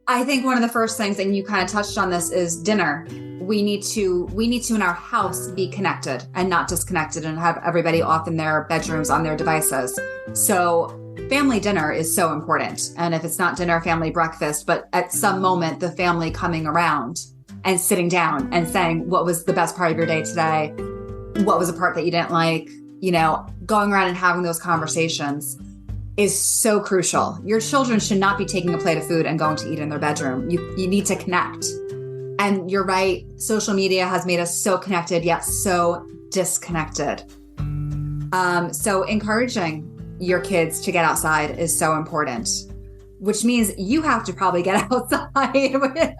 I think one of the first things, and you kind of touched on this, is dinner. We need to in our house be connected and not disconnected and have everybody off in their bedrooms on their devices. So family dinner is so important. And if it's not dinner, family breakfast, but at some moment, the family coming around and sitting down and saying, what was the best part of your day today? What was a part that you didn't like? Going around and having those conversations is so crucial. Your children should not be taking a plate of food and going to eat in their bedroom. You need to connect. And you're right, social media has made us so connected, yet so disconnected. So encouraging your kids to get outside is so important, which means you have to probably get outside with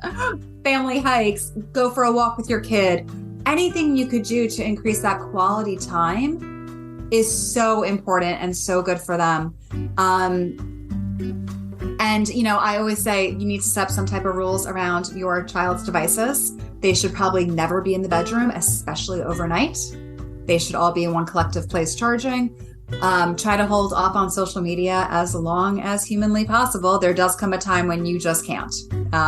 family hikes, go for a walk with your kid. Anything you could do to increase that quality time is so important and so good for them. I always say you need to set up some type of rules around your child's devices. They should probably never be in the bedroom, especially overnight. They should all be in one collective place charging. Try to hold off on social media as long as humanly possible. There does come a time when you just can't,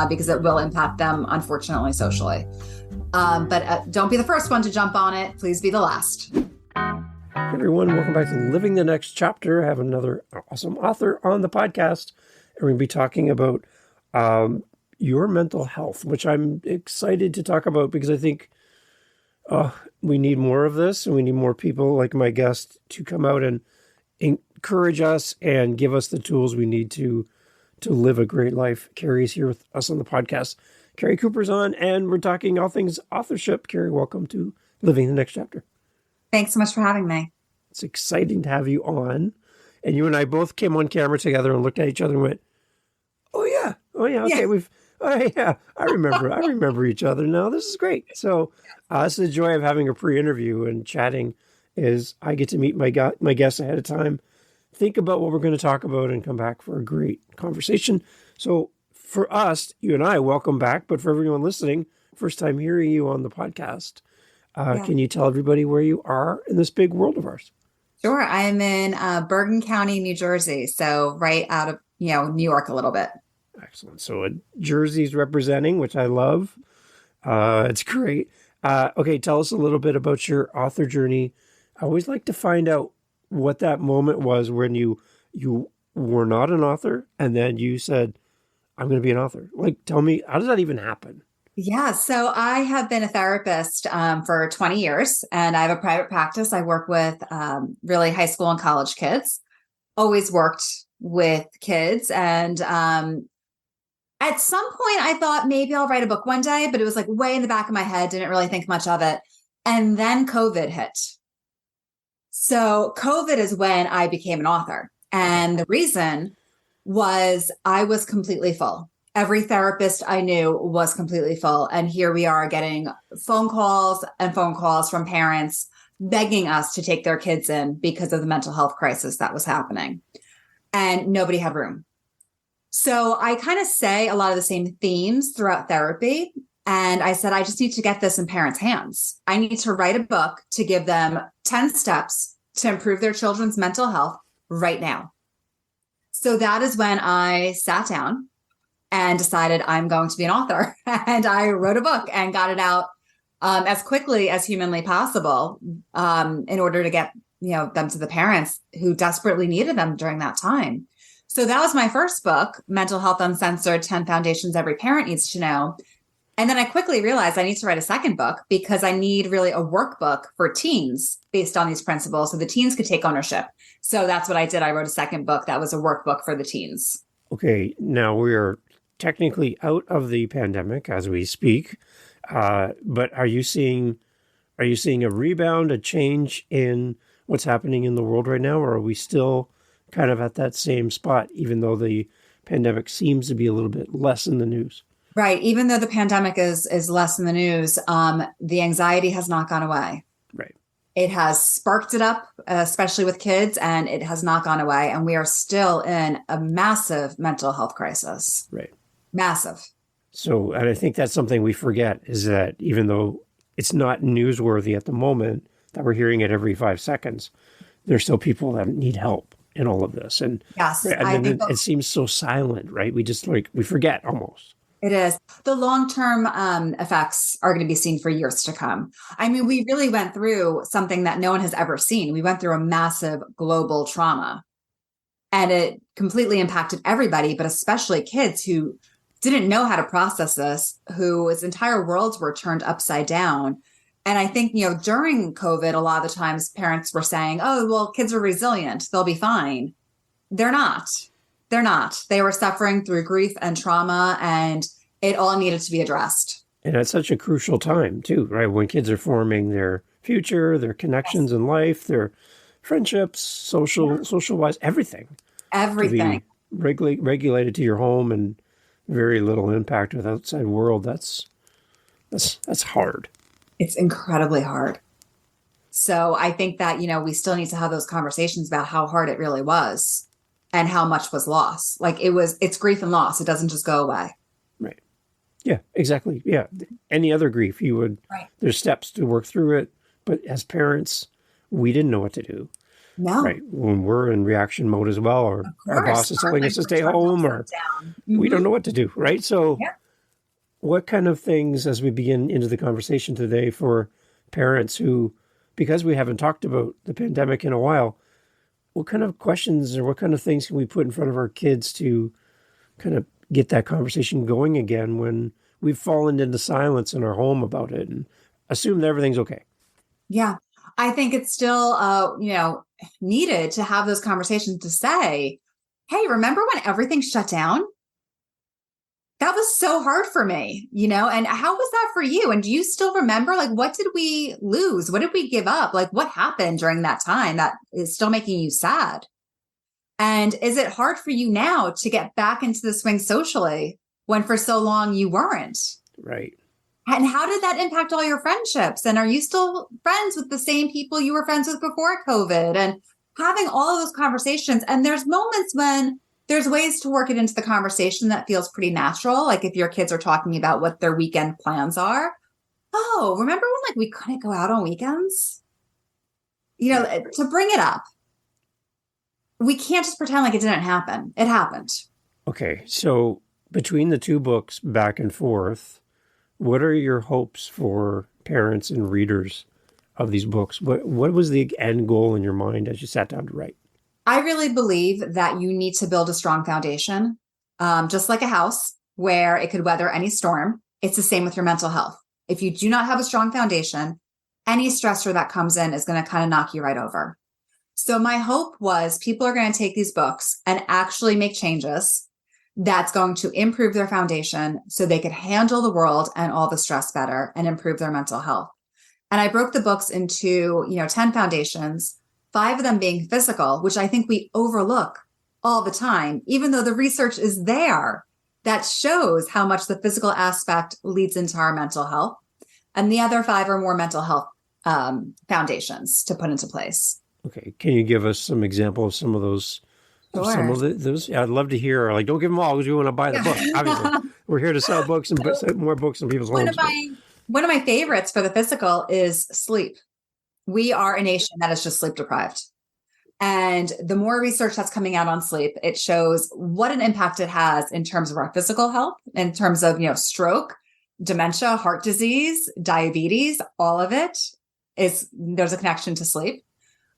because it will impact them, unfortunately, socially. But don't be the first one to jump on it. Please be the last. Hey everyone, welcome back to Living the Next Chapter. I have another awesome author on the podcast, and we're going to be talking about your mental health, which I'm excited to talk about because I think we need more of this, and we need more people like my guest to come out and encourage us and give us the tools we need to live a great life. Keri's here with us on the podcast. Keri Cooper's on, and we're talking all things authorship. Keri, welcome to Living the Next Chapter. Thanks so much for having me. It's exciting to have you on. And you and I both came on camera together and looked at each other and went, oh yeah, okay, I remember each other now. This is great. So that's the joy of having a pre-interview and chatting is I get to meet my guests ahead of time, think about what we're going to talk about, and come back for a great conversation. So for us, you and I, welcome back. But for everyone listening, first time hearing you on the podcast, can you tell everybody where you are in this big world of ours? Sure. I'm in Bergen County, New Jersey. So right out of, New York a little bit. Excellent. So Jersey's representing, which I love. It's great. Okay, tell us a little bit about your author journey. I always like to find out what that moment was when you were not an author and then you said, I'm going to be an author. Like, tell me, how does that even happen? Yeah. So I have been a therapist for 20 years, and I have a private practice. I work with really high school and college kids, always worked with kids. And at some point I thought maybe I'll write a book one day, but it was like way in the back of my head. Didn't really think much of it. And then COVID hit. So COVID is when I became an author. And the reason was I was completely full. Every therapist I knew was completely full. And here we are getting phone calls from parents begging us to take their kids in because of the mental health crisis that was happening. And nobody had room. So I kind of say a lot of the same themes throughout therapy. And I said, I just need to get this in parents' hands. I need to write a book to give them 10 steps to improve their children's mental health right now. So that is when I sat down and decided I'm going to be an author. And I wrote a book and got it out as quickly as humanly possible in order to get them to the parents who desperately needed them during that time. So that was my first book, Mental Health Uncensored, 10 Foundations Every Parent Needs to Know. And then I quickly realized I need to write a second book because I need really a workbook for teens based on these principles so the teens could take ownership. So that's what I did. I wrote a second book that was a workbook for the teens. Okay, now we are technically out of the pandemic as we speak, but are you seeing a rebound, a change in what's happening in the world right now, or are we still kind of at that same spot, even though the pandemic seems to be a little bit less in the news? Right. Even though the pandemic is less in the news, the anxiety has not gone away. Right. It has sparked it up, especially with kids, and it has not gone away. And we are still in a massive mental health crisis. Right. Massive. So, and I think that's something we forget is that even though it's not newsworthy at the moment that we're hearing it every 5 seconds, there's still people that need help. in all of this. Yes, And I then think it seems so silent, right? We just we forget almost. it is. The long-term effects are going to be seen for years to come. I mean, we really went through something that no one has ever seen. We went through a massive global trauma, and it completely impacted everybody, but especially kids who didn't know how to process this, whose entire worlds were turned upside down. And I think, during COVID, a lot of the times parents were saying, oh, well, kids are resilient. They'll be fine. They're not. They're not. They were suffering through grief and trauma, and it all needed to be addressed. And at such a crucial time, too, right? When kids are forming their future, their connections in life, their friendships, social wise, everything. Everything. To be regulated to your home and very little impact with outside world. That's hard. It's incredibly hard. So I think that, we still need to have those conversations about how hard it really was and how much was lost. Like it's grief and loss. It doesn't just go away. Right. Yeah, exactly. Yeah. Any other grief, right. There's steps to work through it. But as parents, we didn't know what to do. No. Right. When we're in reaction mode as well, or our boss is telling us to stay home, or we don't know what to do. Right. So what kind of things, as we begin into the conversation today, for parents who, because we haven't talked about the pandemic in a while, what kind of questions or what kind of things can we put in front of our kids to kind of get that conversation going again when we've fallen into silence in our home about it and assume that everything's okay? Yeah. I think it's still, needed to have those conversations to say, hey, remember when everything shut down? That was so hard for me, and how was that for you? And do you still remember, what did we lose? What did we give up? What happened during that time that is still making you sad? And is it hard for you now to get back into the swing socially when for so long you weren't? Right. And how did that impact all your friendships? And are you still friends with the same people you were friends with before COVID? And having all of those conversations. And there's moments when there's ways to work it into the conversation that feels pretty natural. Like if your kids are talking about what their weekend plans are. Oh, remember when we couldn't go out on weekends? To bring it up. We can't just pretend like it didn't happen. It happened. Okay. So between the two books back and forth, what are your hopes for parents and readers of these books? What was the end goal in your mind as you sat down to write? I really believe that you need to build a strong foundation, just like a house where it could weather any storm. It's the same with your mental health. If you do not have a strong foundation, any stressor that comes in is going to kind of knock you right over. So my hope was people are going to take these books and actually make changes that's going to improve their foundation so they could handle the world and all the stress better and improve their mental health. And I broke the books into, 10 foundations, 5 of them being physical, which I think we overlook all the time, even though the research is there that shows how much the physical aspect leads into our mental health. And the other 5 are more mental health foundations to put into place. Okay. Can you give us some example of some of those? Sure. Some of those, I'd love to hear. Don't give them all because we want to buy the book. Obviously, we're here to sell books and put more books in people's homes. One of my favorites for the physical is sleep. We are a nation that is just sleep deprived. And the more research that's coming out on sleep, it shows what an impact it has in terms of our physical health, in terms of, stroke, dementia, heart disease, diabetes, all of it there's a connection to sleep.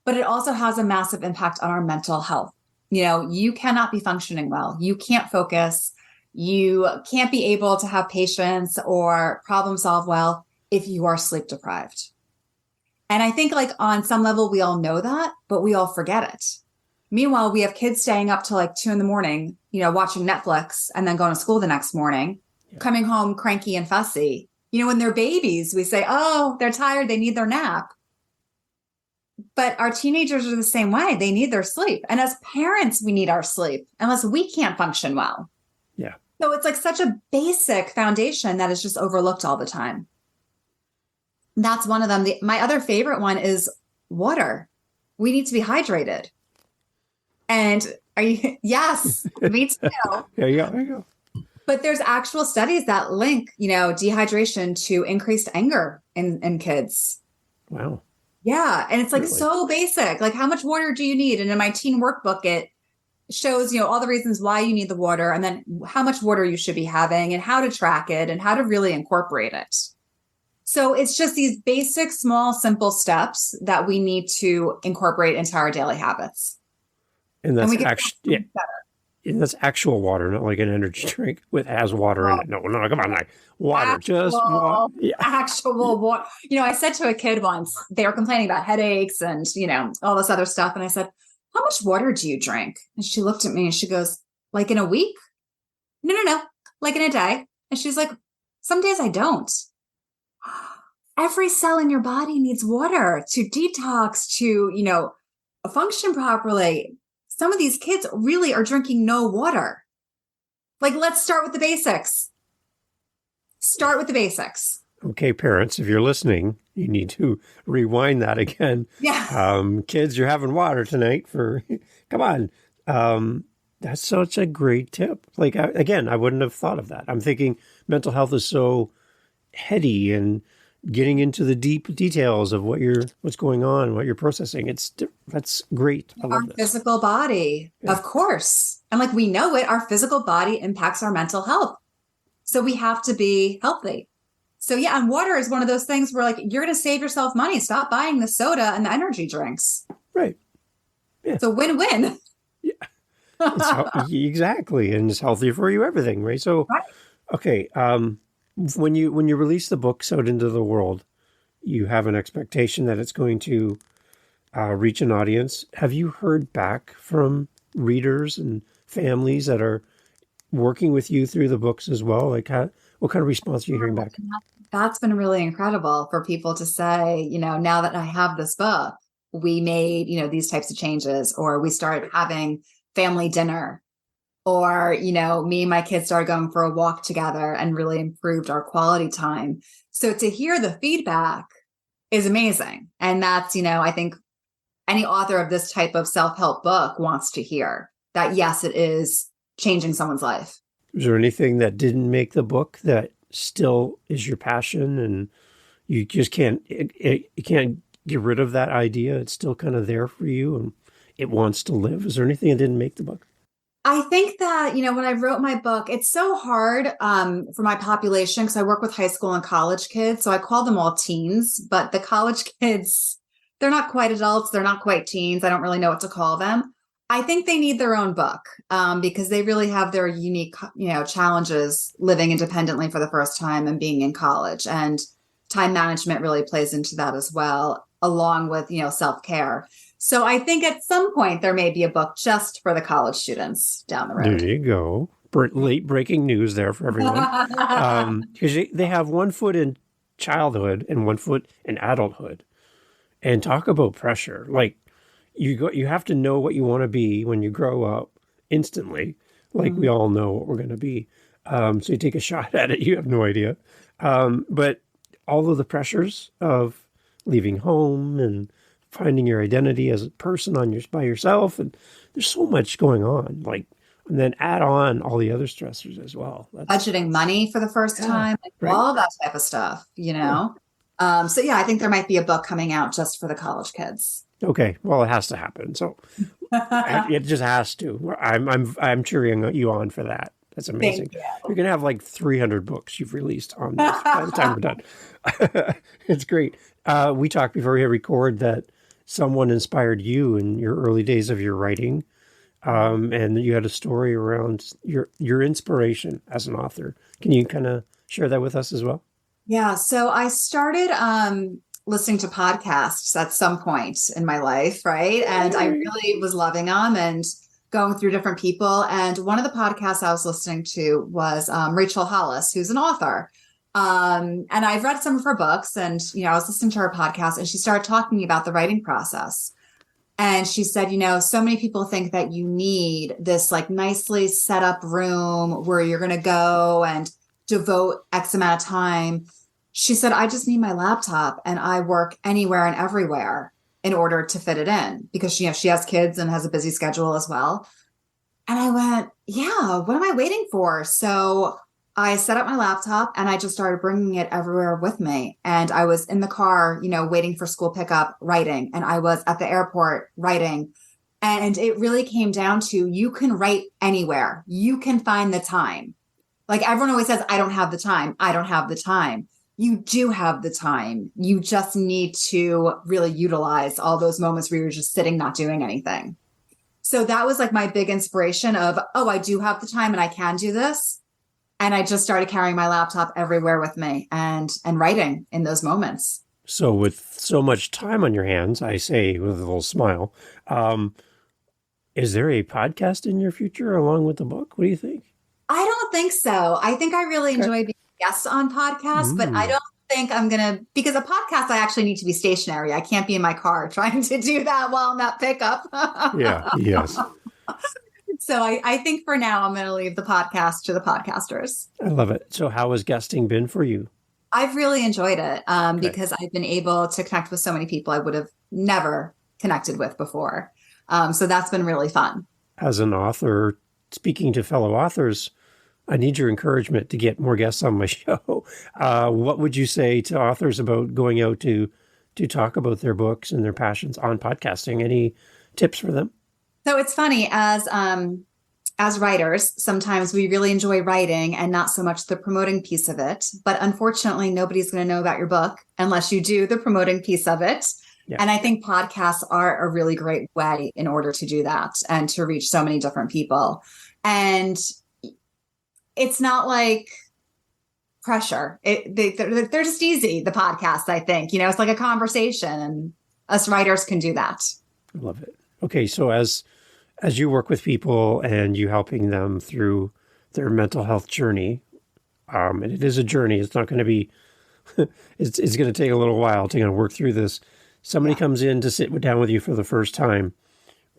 But it also has a massive impact on our mental health. You cannot be functioning well. You can't focus. You can't be able to have patience or problem solve well if you are sleep deprived. And I think on some level, we all know that, but we all forget it. Meanwhile, we have kids staying up till 2 a.m, watching Netflix and then going to school the next morning, coming home cranky and fussy. When they're babies, we say, oh, they're tired. They need their nap. But our teenagers are the same way. They need their sleep. And as parents, we need our sleep unless we can't function well. Yeah. So it's such a basic foundation that is just overlooked all the time. That's one of them. My other favorite one is water. We need to be hydrated. And yes, me too. There you go. But there's actual studies that link, dehydration to increased anger in kids. Wow. Yeah. And it's like Really. so basic. Like, how much water do you need? And in my teen workbook, it shows, all the reasons why you need the water and then how much water you should be having and how to track it and how to really incorporate it. So it's just these basic, small, simple steps that we need to incorporate into our daily habits. And And that's we get actually, yeah, and that's actual water, not like an energy drink with has water in it. No, no, come on, like water, just water. Yeah. actual water. I said to a kid once, they were complaining about headaches and, all this other stuff. And I said, how much water do you drink? And she looked at me and she goes, like in a week? No, no, no, like in a day. And she's like, some days I don't. Every cell in your body needs water to detox, to, function properly. Some of these kids really are drinking no water. Like, let's start with the basics. Start with the basics. Okay, parents, if you're listening, you need to rewind that again. Yeah. Kids, you're having water tonight come on. That's such a great tip. Like, again, I wouldn't have thought of that. I'm thinking mental health is so heady and getting into the deep details of what's going on, what you're processing. That's great. I love Our this. physical body, of course. And like we know it, our physical body impacts our mental health. So we have to be healthy. So yeah, and water is one of those things where like you're going to save yourself money. Stop buying the soda and the energy drinks. Right. Yeah. It's a win-win. Yeah. Exactly. And it's healthier for you, everything, right? So, right. Okay. When you release the books out into the world, you have an expectation that it's going to reach an audience. Have you heard back from readers and families that are working with you through the books as well? Like, what kind of response are you hearing back? That's been really incredible for people to say, now that I have this book, we made, these types of changes, or we started having family dinner. Or, me and my kids started going for a walk together and really improved our quality time. So to hear the feedback is amazing. And that's, I think any author of this type of self-help book wants to hear that, yes, it is changing someone's life. Is there anything that didn't make the book that still is your passion and you just can't get rid of that idea? It's still kind of there for you and it wants to live. Is there anything that didn't make the book? I think that, when I wrote my book, it's so hard for my population because I work with high school and college kids. So I call them all teens, but the college kids, they're not quite adults. They're not quite teens. I don't really know what to call them. I think they need their own book because they really have their unique, challenges living independently for the first time and being in college. And time management really plays into that as well, along with, self-care. So I think at some point there may be a book just for the college students down the road. There you go. Late breaking news there for everyone. Because they have one foot in childhood and one foot in adulthood. And talk about pressure. Like you have to know what you want to be when you grow up instantly. Like we all know what we're going to be. So you take a shot at it. You have no idea. But all of the pressures of leaving home and finding your identity as a person by yourself, and there's so much going on. Like, and then add on all the other stressors as well. Budgeting money for the first time, all that type of stuff. So yeah, I think there might be a book coming out just for the college kids. Okay, well, it has to happen. So it just has to. I'm cheering you on for that. That's amazing. You're gonna have like 300 books you've released on this by the time we're done. It's great. We talked before we hit record that someone inspired you in your early days of your writing, and you had a story around your inspiration as an author. Can you kind of share that with us as well? Yeah. So I started listening to podcasts at some point in my life, right? And I really was loving them and going through different people. And one of the podcasts I was listening to was Rachel Hollis, who's an author. And I've read some of her books and, I was listening to her podcast and she started talking about the writing process. And she said, so many people think that you need this like nicely set up room where you're going to go and devote X amount of time. She said, I just need my laptop and I work anywhere and everywhere in order to fit it in because she has kids and has a busy schedule as well. And I went, yeah, what am I waiting for? So I set up my laptop and I just started bringing it everywhere with me. And I was in the car, waiting for school pickup, writing. And I was at the airport writing. And it really came down to you can write anywhere. You can find the time. Like everyone always says, I don't have the time. I don't have the time. You do have the time. You just need to really utilize all those moments where you're just sitting, not doing anything. So that was like my big inspiration of, oh, I do have the time and I can do this. And I just started carrying my laptop everywhere with me and writing in those moments. So with so much time on your hands, I say with a little smile, is there a podcast in your future along with the book? What do you think? I don't think so. I think I really enjoy being a guest on podcasts, but I don't think I'm going to, because a podcast, I actually need to be stationary. I can't be in my car trying to do that while I'm at pickup. Yeah, yes. So I think for now, I'm going to leave the podcast to the podcasters. I love it. So how has guesting been for you? I've really enjoyed it because I've been able to connect with so many people I would have never connected with before. So that's been really fun. As an author, speaking to fellow authors, I need your encouragement to get more guests on my show. What would you say to authors about going out to talk about their books and their passions on podcasting? Any tips for them? So it's funny, as writers, sometimes we really enjoy writing and not so much the promoting piece of it. But unfortunately, nobody's going to know about your book unless you do the promoting piece of it. Yeah. And I think podcasts are a really great way in order to do that and to reach so many different people. And it's not like pressure. They're just easy, the podcasts, I think. It's like a conversation, and us writers can do that. I love it. Okay, so as you work with people and you helping them through their mental health journey, and it is a journey. It's not going to be, it's going to take a little while to work through this. Somebody comes in to sit down with you for the first time.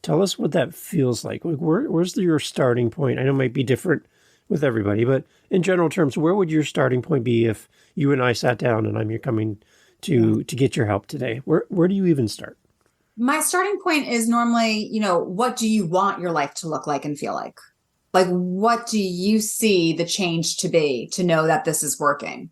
Tell us what that feels like. Where's your starting point? I know it might be different with everybody, but in general terms, where would your starting point be if you and I sat down and I'm here coming to get your help today? Where do you even start? My starting point is normally, what do you want your life to look like and feel like? Like, what do you see the change to be to know that this is working?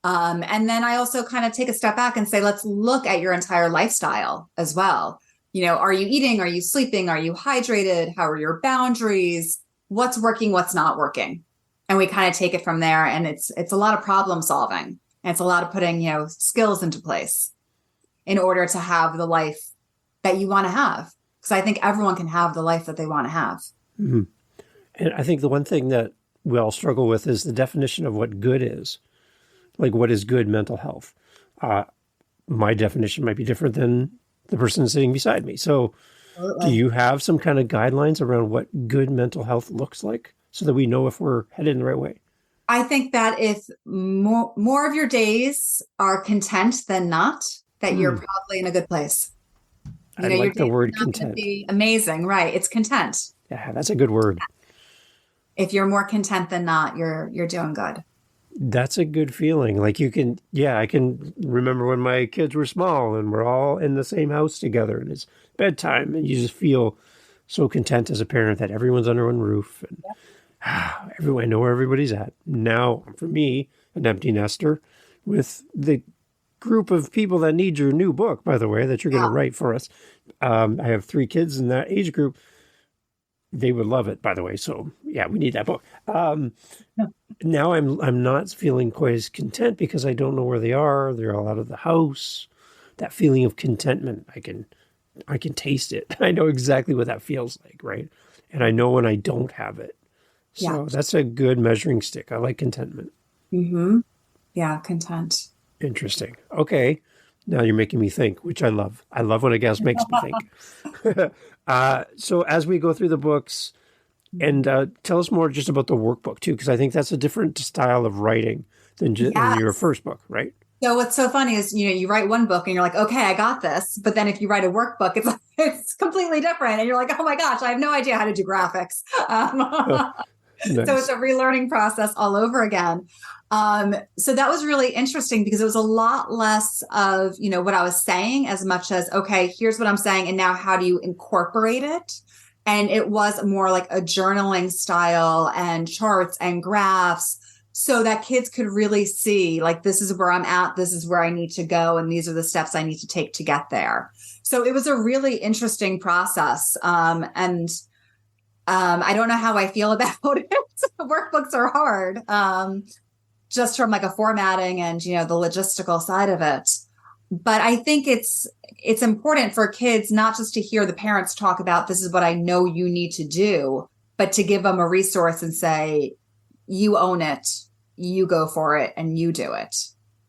And then I also kind of take a step back and say, let's look at your entire lifestyle as well. Are you eating? Are you sleeping? Are you hydrated? How are your boundaries? What's working? What's not working? And we kind of take it from there. And it's a lot of problem solving. And it's a lot of putting, skills into place in order to have the life that you want to have. Because I think everyone can have the life that they want to have. Mm-hmm. And I think the one thing that we all struggle with is the definition of what good is. Like, what is good mental health? My definition might be different than the person sitting beside me. So do you have some kind of guidelines around what good mental health looks like so that we know if we're headed in the right way? I think that if more of your days are content than not, that you're probably in a good place. I like the word content. Be amazing, right? It's content. Yeah, that's a good word. If you're more content than not, you're doing good. That's a good feeling. Like I can remember when my kids were small and we're all in the same house together and it's bedtime and you just feel so content as a parent that everyone's under one roof and everyone know where everybody's at. Now, for me, an empty nester with the group of people that need your new book, by the way, that you're going to write for us. I have 3 kids in that age group. They would love it, by the way. So yeah, we need that book. Now I'm not feeling quite as content because I don't know where they are. They're all out of the house. That feeling of contentment, I can taste it. I know exactly what that feels like, right? And I know when I don't have it. So that's a good measuring stick. I like contentment. Mm-hmm. Yeah, content. Interesting. Okay. Now you're making me think, which I love. I love when a guest makes me think. So as we go through the books, and tell us more just about the workbook too, because I think that's a different style of writing than your first book, right? So what's so funny is, you write one book and you're like, okay, I got this. But then if you write a workbook, it's completely different. And you're like, oh my gosh, I have no idea how to do graphics. Nice. So it's a relearning process all over again. So that was really interesting because it was a lot less of, what I was saying as much as, okay, here's what I'm saying. And now how do you incorporate it? And it was more like a journaling style and charts and graphs so that kids could really see, like, this is where I'm at, this is where I need to go, and these are the steps I need to take to get there. So it was a really interesting process. And I don't know how I feel about it. Workbooks are hard, just from like a formatting and, the logistical side of it. But I think it's important for kids not just to hear the parents talk about, this is what I know you need to do, but to give them a resource and say, you own it, you go for it, and you do it,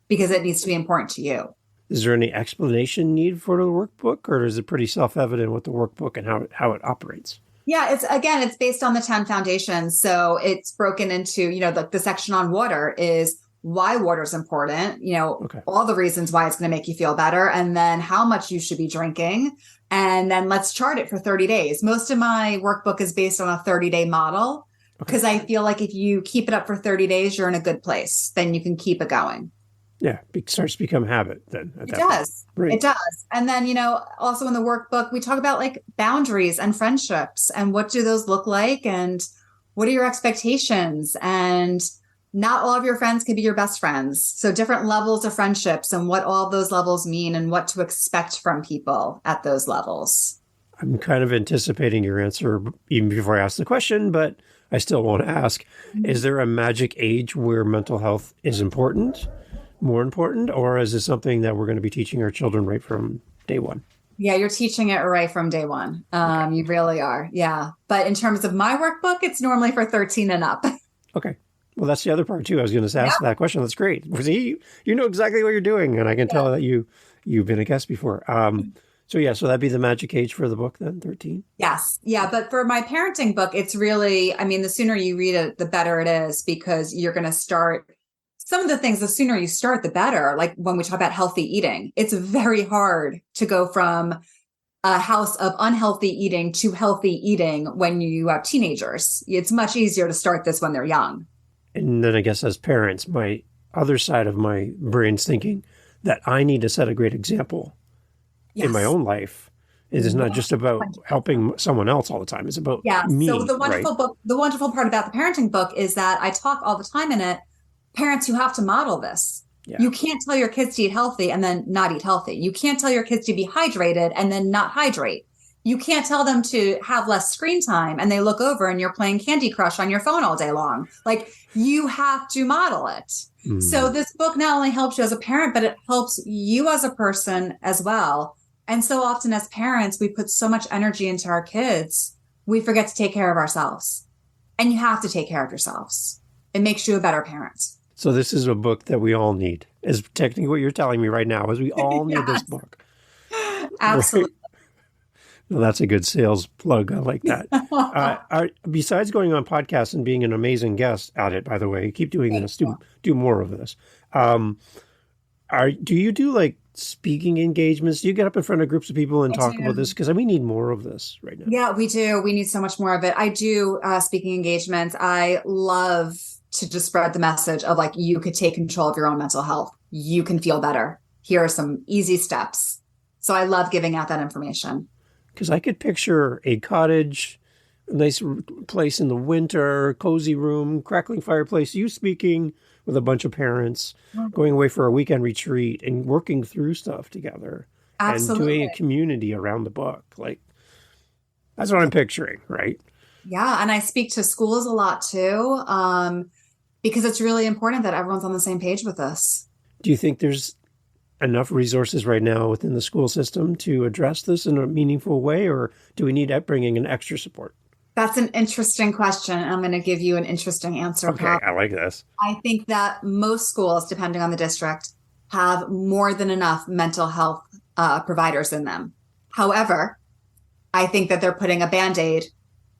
because it needs to be important to you. Is there any explanation needed for the workbook, or is it pretty self-evident with the workbook and how it operates? Yeah, it's based on the 10 foundations. So it's broken into, the section on water is why water is important, Okay. all the reasons why it's going to make you feel better, and then how much you should be drinking. And then let's chart it for 30 days. Most of my workbook is based on a 30-day model, because I feel like if you keep it up for 30 days, you're in a good place. Then you can keep it going. Yeah, it starts to become habit then. It does. Right. It does. And then, also in the workbook, we talk about like boundaries and friendships and what do those look like and what are your expectations? And not all of your friends can be your best friends. So different levels of friendships and what all those levels mean and what to expect from people at those levels. I'm kind of anticipating your answer even before I ask the question, but I still want to ask, is there a magic age where mental health is important, more important, or is this something that we're going to be teaching our children right from day one? Yeah, you're teaching it right from day one. Okay. You really are. Yeah. But in terms of my workbook, it's normally for 13 and up. Okay. Well, that's the other part too. I was going to ask that question. That's great. See, you know exactly what you're doing, and I can tell that you've been a guest before. So that'd be the magic age for the book then, 13? Yes. Yeah. But for my parenting book, it's really, the sooner you read it, the better it is, because you're going to start some of the things, the sooner you start, the better. Like when we talk about healthy eating, it's very hard to go from a house of unhealthy eating to healthy eating when you have teenagers. It's much easier to start this when they're young. And then I guess as parents, my other side of my brain's thinking that I need to set a great example in my own life. It is not just about helping someone else all the time. It's about me. So the wonderful book, the wonderful part about the parenting book is that I talk all the time in it. Parents, you have to model this. Yeah. You can't tell your kids to eat healthy and then not eat healthy. You can't tell your kids to be hydrated and then not hydrate. You can't tell them to have less screen time and they look over and you're playing Candy Crush on your phone all day long. Like, you have to model it. Mm. So this book not only helps you as a parent, but it helps you as a person as well. And so often as parents, we put so much energy into our kids, we forget to take care of ourselves. And you have to take care of yourselves. It makes you a better parent. So this is a book that we all need, is technically what you're telling me right now, is we all need this book. Absolutely. Right? Well, that's a good sales plug. I like that. Besides going on podcasts and being an amazing guest at it, by the way, keep doing this, do more of this. Do you do like speaking engagements? Do you get up in front of groups of people and talk about this? Because we need more of this right now. Yeah, we do. We need so much more of it. I do speaking engagements. I love to just spread the message of like, you could take control of your own mental health. You can feel better. Here are some easy steps. So I love giving out that information. Because I could picture a cottage, a nice place in the winter, cozy room, crackling fireplace, you speaking with a bunch of parents, going away for a weekend retreat and working through stuff together. Absolutely. And doing a community around the book. Like, that's what I'm picturing, right? Yeah. And I speak to schools a lot too, because it's really important that everyone's on the same page with us. Do you think there's enough resources right now within the school system to address this in a meaningful way, or do we need upbringing and extra support? That's an interesting question. I'm going to give you an interesting answer. Okay, I like this. I think that most schools, depending on the district, have more than enough mental health providers in them. However, I think that they're putting a Band-Aid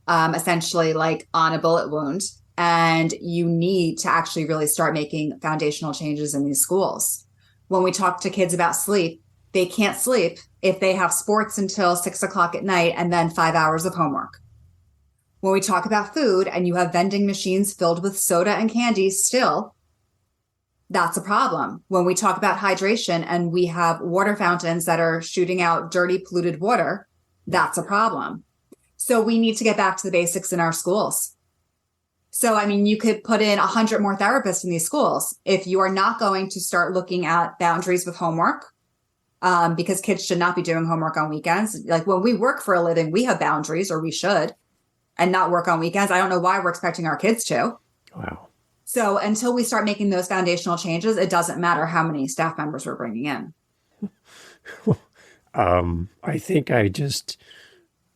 essentially like on a bullet wound, and you need to actually really start making foundational changes in these schools. When we talk to kids about sleep, they can't sleep if they have sports until 6 o'clock at night and then 5 hours of homework. When we talk about food and you have vending machines filled with soda and candy still, that's a problem. When we talk about hydration and we have water fountains that are shooting out dirty, polluted water, that's a problem. So we need to get back to the basics in our schools. So, I mean, you could put in 100 more therapists in these schools if you are not going to start looking at boundaries with homework, because kids should not be doing homework on weekends. Like when we work for a living, we have boundaries, or we should, and not work on weekends. I don't know why we're expecting our kids to. Wow. So until we start making those foundational changes, it doesn't matter how many staff members we're bringing in. I think I just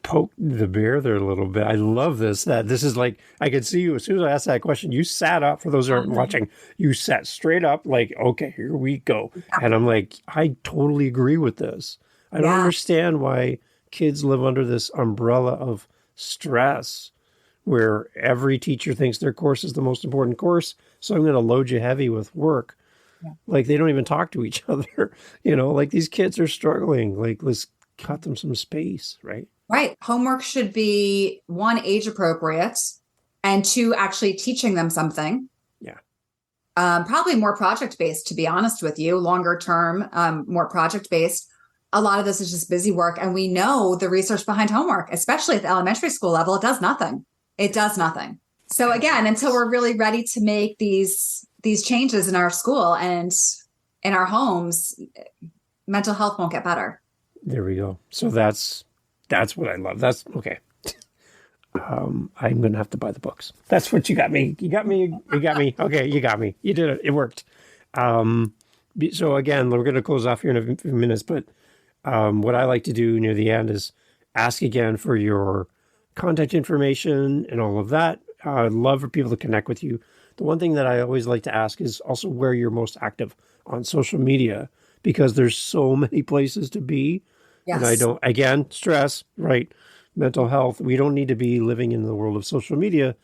poked the bear there a little bit. I love this. That this is like, I could see you as soon as I asked that question, you sat up. For those who aren't watching, you sat straight up like, okay, here we go. Yeah. And I'm like, I totally agree with this. I don't understand why kids live under this umbrella of stress where every teacher thinks their course is the most important course. So I'm going to load you heavy with work. Yeah. Like they don't even talk to each other, like these kids are struggling. Like let's cut them some space, right? Right. Homework should be, one, age appropriate, and two, actually teaching them something. Yeah. Probably more project-based, to be honest with you, longer term, more project-based. A lot of this is just busy work. And we know the research behind homework, especially at the elementary school level, it does nothing. It does nothing. So again, until we're really ready to make these changes in our school and in our homes, mental health won't get better. There we go. So that's what I love. That's okay. I'm going to have to buy the books. That's what you got me. You got me. Okay. You got me. You did it. It worked. So again, we're going to close off here in a few minutes, but what I like to do near the end is ask again for your contact information and all of that. I'd love for people to connect with you. The one thing that I always like to ask is also where you're most active on social media, because there's so many places to be. Yes. And I don't, again, stress, right? Mental health. We don't need to be living in the world of social media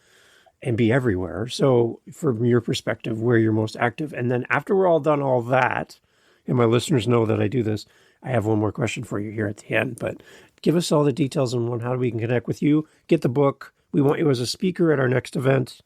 and be everywhere. So from your perspective, where you're most active. And then after we're all done all that, and my listeners know that I do this, I have one more question for you here at the end, but give us all the details on how we can connect with you, get the book. We want you as a speaker at our next event,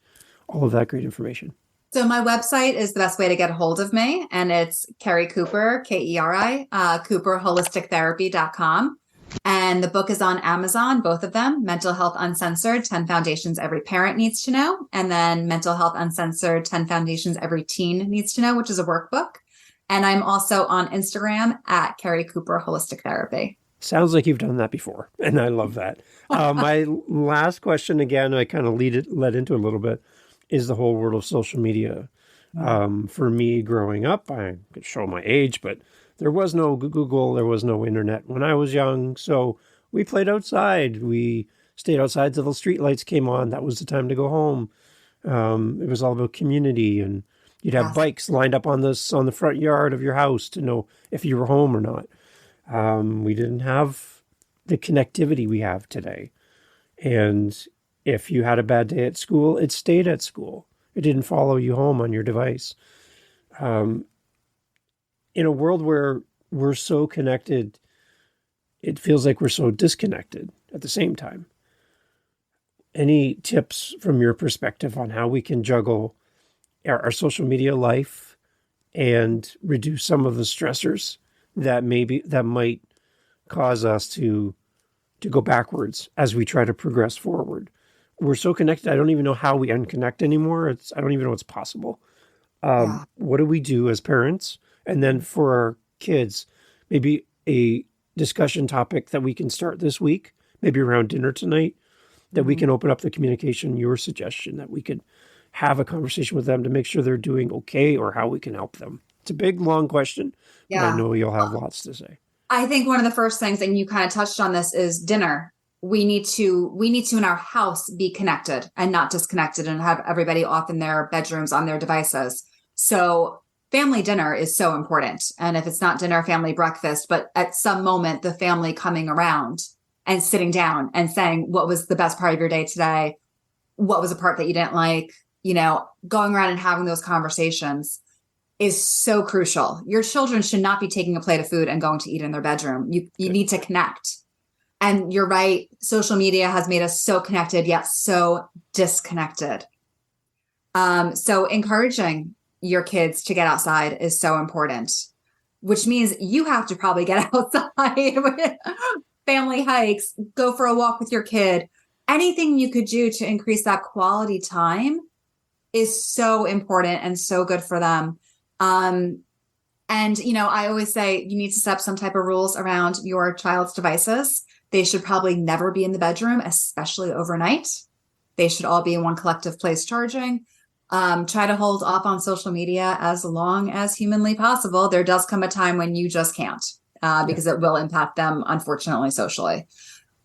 all of that great information. So my website is the best way to get a hold of me, and it's Keri Cooper, Keri, CooperHolisticTherapy.com. And the book is on Amazon, both of them, Mental Health Uncensored, 10 Foundations Every Parent Needs to Know, and then Mental Health Uncensored, 10 Foundations Every Teen Needs to Know, which is a workbook. And I'm also on Instagram at Keri Cooper Holistic Therapy. Sounds like you've done that before, and I love that. My last question, again, I kind of led into a little bit, is the whole world of social media. For me, growing up, I could show my age, but there was no Google, there was no internet when I was young. So we played outside. We stayed outside till the street lights came on. That was the time to go home. It was all about community, and you'd have bikes lined up on the front yard of your house to know if you were home or not. We didn't have the connectivity we have today. And if you had a bad day at school, it stayed at school. It didn't follow you home on your device. In a world where we're so connected, it feels like we're so disconnected at the same time. Any tips from your perspective on how we can juggle our social media life and reduce some of the stressors that might cause us to go backwards as we try to progress forward? We're so connected. I don't even know how we unconnect anymore. I don't even know it's possible. What do we do as parents? And then for our kids, maybe a discussion topic that we can start this week, maybe around dinner tonight, that we can open up the communication, your suggestion, that we could have a conversation with them to make sure they're doing okay, or how we can help them. It's a big, long question, but I know you'll have lots to say. I think one of the first things, and you kind of touched on this, is dinner. We need to in our house be connected and not disconnected, and have everybody off in their bedrooms on their devices. So family dinner is so important. And if it's not dinner, family breakfast, but at some moment, the family coming around and sitting down and saying, what was the best part of your day today? What was a part that you didn't like? Going around and having those conversations is so crucial. Your children should not be taking a plate of food and going to eat in their bedroom. You need to connect. And you're right. Social media has made us so connected, yet so disconnected. So encouraging your kids to get outside is so important, which means you have to probably get outside with family hikes, go for a walk with your kid, anything you could do to increase that quality time is so important and so good for them. And, I always say you need to set up some type of rules around your child's devices. They should probably never be in the bedroom, especially overnight. They should all be in one collective place charging. Try to hold off on social media as long as humanly possible. There does come a time when you just can't, because it will impact them, unfortunately, socially.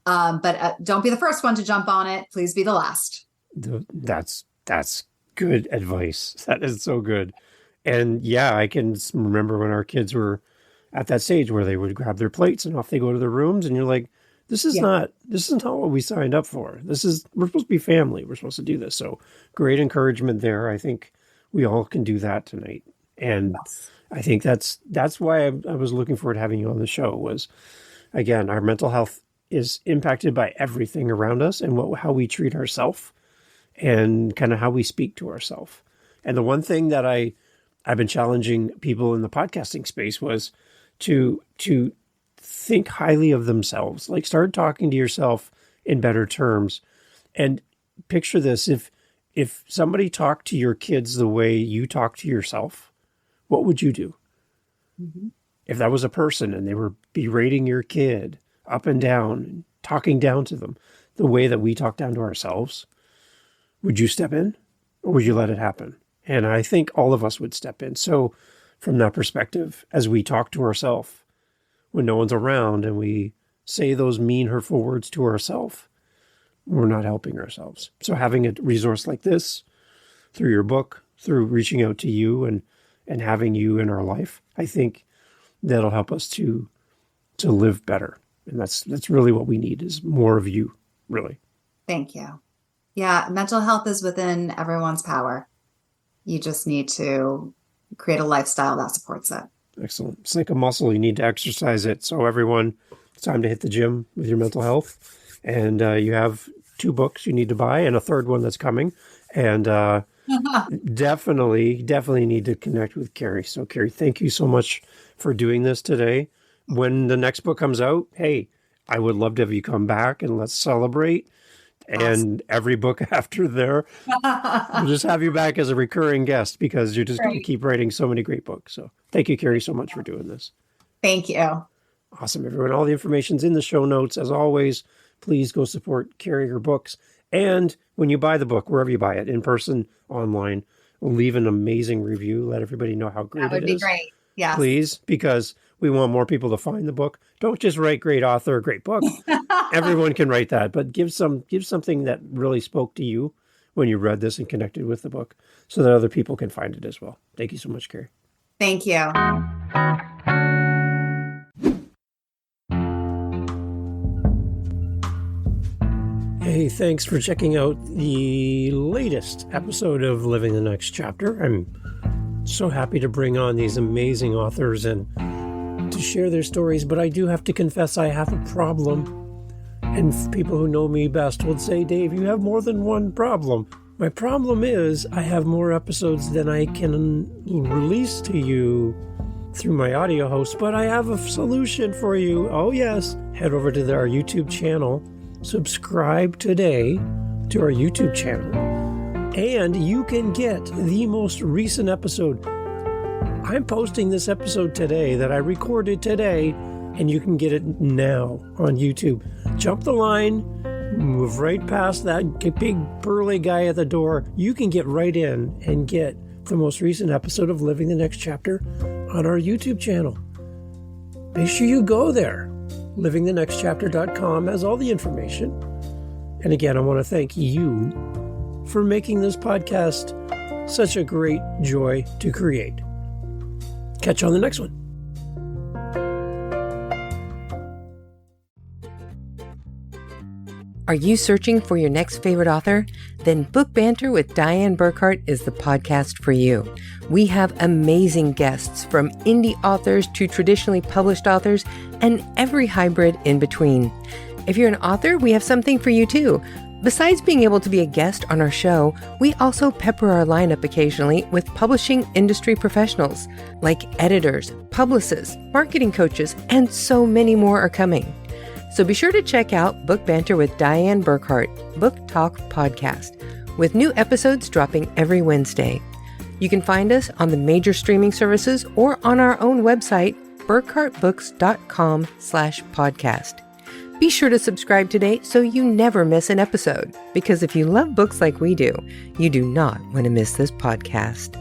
But don't be the first one to jump on it. Please be the last. That's good advice. That is so good. And yeah, I can remember when our kids were at that stage where they would grab their plates and off they go to their rooms. And you're like, this is not what we signed up for. We're supposed to be family. We're supposed to do this. So great encouragement there. I think we all can do that tonight. And I think that's why I was looking forward to having you on the show was, again, our mental health is impacted by everything around us and how we treat ourselves and kind of how we speak to ourselves. And the one thing that I've been challenging people in the podcasting space was to think highly of themselves, like start talking to yourself in better terms. And picture this, if somebody talked to your kids the way you talk to yourself, what would you do? Mm-hmm. If that was a person and they were berating your kid up and down and talking down to them the way that we talk down to ourselves, would you step in or would you let it happen? And I think all of us would step in. So from that perspective, as we talk to ourselves, when no one's around and we say those mean, hurtful words to ourselves, we're not helping ourselves. So having a resource like this, through your book, through reaching out to you and having you in our life, I think that'll help us to live better. And that's really what we need is more of you, really. Thank you. Yeah, mental health is within everyone's power. You just need to create a lifestyle that supports it. Excellent. It's like a muscle. You need to exercise it. So everyone, it's time to hit the gym with your mental health. And you have 2 books you need to buy and a third one that's coming. And definitely need to connect with Keri. So Keri, thank you so much for doing this today. When the next book comes out, hey, I would love to have you come back and let's celebrate. And every book after there, we'll just have you back as a recurring guest because you're just going to keep writing so many great books. So thank you, Keri, so much for doing this. Thank you. Awesome, everyone. All the information's in the show notes. As always, please go support Keri, her books. And when you buy the book, wherever you buy it, in person, online, leave an amazing review. Let everybody know how great it is. That would be great. Yeah. Please, because we want more people to find the book. Don't just write great author, great book. Everyone can write that, but give something that really spoke to you when you read this and connected with the book so that other people can find it as well. Thank you so much, Keri. Thank you. Hey, thanks for checking out the latest episode of Living the Next Chapter. I'm so happy to bring on these amazing authors and to share their stories, but I do have to confess I have a problem. And people who know me best would say, Dave, you have more than one problem. My problem is I have more episodes than I can release to you through my audio host, but I have a solution for you. Oh yes, head over to our YouTube channel, subscribe today to our YouTube channel, and you can get the most recent episode. I'm posting this episode today that I recorded today, and you can get it now on YouTube. Jump the line, move right past that big burly guy at the door. You can get right in and get the most recent episode of Living the Next Chapter on our YouTube channel. Make sure you go there. livingthenextchapter.com has all the information. And again, I want to thank you for making this podcast such a great joy to create. Catch you on the next one. Are you searching for your next favorite author? Then Book Banter with Diane Burkhart is the podcast for you. We have amazing guests from indie authors to traditionally published authors and every hybrid in between. If you're an author, we have something for you too. Besides being able to be a guest on our show, we also pepper our lineup occasionally with publishing industry professionals like editors, publicists, marketing coaches, and so many more are coming. So be sure to check out Book Banter with Diane Burkhart, Book Talk Podcast, with new episodes dropping every Wednesday. You can find us on the major streaming services or on our own website, burkhartbooks.com/podcast. Be sure to subscribe today so you never miss an episode, because if you love books like we do, you do not want to miss this podcast.